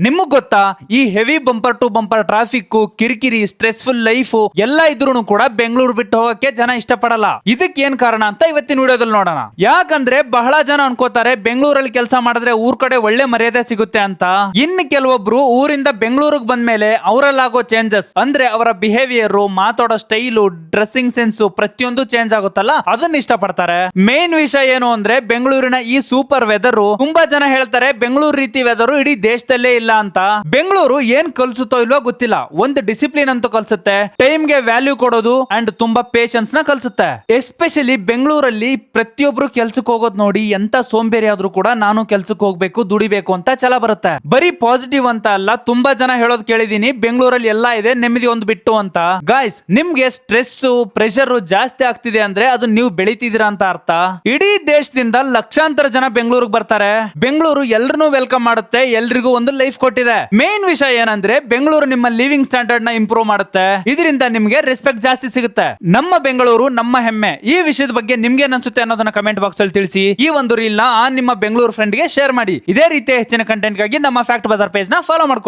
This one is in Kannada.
ನಿಮಗ್ ಗೊತ್ತಾ ಈ heavy bumper to bumper traffic ಕಿರಿಕಿರಿ ಸ್ಟ್ರೆಸ್ಫುಲ್ ಲೈಫ್ ಎಲ್ಲ ಇದ್ರೂ ಕೂಡ ಬೆಂಗಳೂರು ಬಿಟ್ಟು ಹೋಗಕ್ಕೆ ಜನ ಇಷ್ಟಪಡಲ್ಲ. ಇದಕ್ಕೆ ಏನ್ ಕಾರಣ ಅಂತ ಇವತ್ತಿನ ವಿಡಿಯೋದಲ್ಲಿ ನೋಡೋಣ. ಯಾಕಂದ್ರೆ ಬಹಳ ಜನ ಅನ್ಕೋತಾರೆ ಬೆಂಗಳೂರಲ್ಲಿ ಕೆಲಸ ಮಾಡಿದ್ರೆ ಊರ್ ಕಡೆ ಒಳ್ಳೆ ಮರ್ಯಾದೆ ಸಿಗುತ್ತೆ ಅಂತ. ಇನ್ನು ಕೆಲವೊಬ್ರು ಊರಿಂದ ಬೆಂಗಳೂರಿಗೆ ಬಂದ್ಮೇಲೆ ಅವರಲ್ಲಾಗೋ ಚೇಂಜಸ್ ಅಂದ್ರೆ ಅವರ ಬಿಹೇವಿಯರ್, ಮಾತಾಡೋ ಸ್ಟೈಲು, ಡ್ರೆಸ್ಸಿಂಗ್ ಸೆನ್ಸ್ ಪ್ರತಿಯೊಂದು ಚೇಂಜ್ ಆಗುತ್ತಲ್ಲ ಅದನ್ನ ಇಷ್ಟಪಡ್ತಾರೆ. ಮೇನ್ ವಿಷಯ ಏನು ಅಂದ್ರೆ ಬೆಂಗಳೂರಿನ ಈ ಸೂಪರ್ ವೆದರ್ ತುಂಬಾ ಜನ ಹೇಳ್ತಾರೆ ಬೆಂಗಳೂರು ರೀತಿ ವೆದರ್ ಇಡೀ ದೇಶದಲ್ಲೇ ಇಲ್ಲ ಅಂತ. ಬೆಂಗಳೂರು ಏನ್ ಕಲ್ಸುತ್ತೋ ಇಲ್ವೋ ಗೊತ್ತಿಲ್ಲ, ಒಂದು ಡಿಸಿಪ್ಲಿನ್ ಅಂತೂ ಕಲ್ಸುತ್ತೆ, ಟೈಮ್ ಗೆ ವ್ಯಾಲ್ಯೂ ಕೊಡೋದು ಅಂಡ್ ತುಂಬಾ ಪೇಷನ್ಸ್ ನ ಕಲ್ಸುತ್ತೆ. ಎಸ್ಪೆಷಲಿ ಬೆಂಗಳೂರಲ್ಲಿ ಪ್ರತಿಯೊಬ್ರು ಕೆಲ್ಸಕ್ಕೆ ಹೋಗೋದ್ ನೋಡಿ ಎಂತ ಸೋಂಬೇರಿ ಆದ್ರೂ ಕೂಡ ನಾನು ಕೆಲ್ಸಕ್ಕೆ ಹೋಗ್ಬೇಕು ದುಡಿಬೇಕು ಅಂತ ಛಲ ಬರುತ್ತೆ. ಬರೀ ಪಾಸಿಟಿವ್ ಅಂತ ಅಲ್ಲ, ತುಂಬಾ ಜನ ಹೇಳೋದ್ ಕೇಳಿದೀನಿ ಬೆಂಗಳೂರಲ್ಲಿ ಎಲ್ಲಾ ಇದೆ ನೆಮ್ಮದಿ ಒಂದು ಬಿಟ್ಟು ಅಂತ. ಗಾಯ್ಸ್, ನಿಮ್ಗೆ ಸ್ಟ್ರೆಸ್ ಪ್ರೆಷರ್ ಜಾಸ್ತಿ ಆಗ್ತಿದೆ ಅಂದ್ರೆ ಅದು ನೀವು ಬೆಳಿತಿದ್ದೀರಾ ಅಂತ ಅರ್ಥ. ಇಡೀ ದೇಶದಿಂದ ಲಕ್ಷಾಂತರ ಜನ ಬೆಂಗಳೂರಿಗೆ ಬರ್ತಾರೆ. ಬೆಂಗಳೂರು ಎಲ್ರನ್ನೂ ವೆಲ್ಕಮ್ ಮಾಡುತ್ತೆ, ಎಲ್ರಿಗೂ ಒಂದು ಲೈಫ್ ಕೊಟ್ಟಿದೆ. ಮೇನ್ ವಿಷಯ ಏನಂದ್ರೆ ಬೆಂಗಳೂರು ನಿಮ್ಮ ಲಿವಿಂಗ್ ಸ್ಟ್ಯಾಂಡರ್ಡ್ ನ ಇಂಪ್ರೂವ್ ಮಾಡುತ್ತೆ. ಇದರಿಂದ ನಿಮ್ಗೆ ರೆಸ್ಪೆಕ್ಟ್ ಜಾಸ್ತಿ ಸಿಗುತ್ತೆ. ನಮ್ಮ ಬೆಂಗಳೂರು ನಮ್ಮ ಹೆಮ್ಮೆ. ಈ ವಿಷಯದ ಬಗ್ಗೆ ನಿಮ್ಗೆ ಏನ್ ಅನ್ಸುತ್ತೆ ಅನ್ನೋದನ್ನ ಕಮೆಂಟ್ ಬಾಕ್ಸ್ ಅಲ್ಲಿ ತಿಳಿಸಿ. ಈ ಒಂದು ರೀಲ್ ನ ನಿಮ್ಮ ಬೆಂಗಳೂರು ಫ್ರೆಂಡ್ ಗೆ ಶೇರ್ ಮಾಡಿ. ಇದೇ ರೀತಿ ಹೆಚ್ಚಿನ ಕಂಟೆಂಟ್ ಗಾಗಿ ನಮ್ಮ ಫ್ಯಾಕ್ಟ್ ಬಜಾರ್ ಪೇಜ್ ನ ಫಾಲೋ ಮಾಡ್ಕೊಳ್ಳಿ.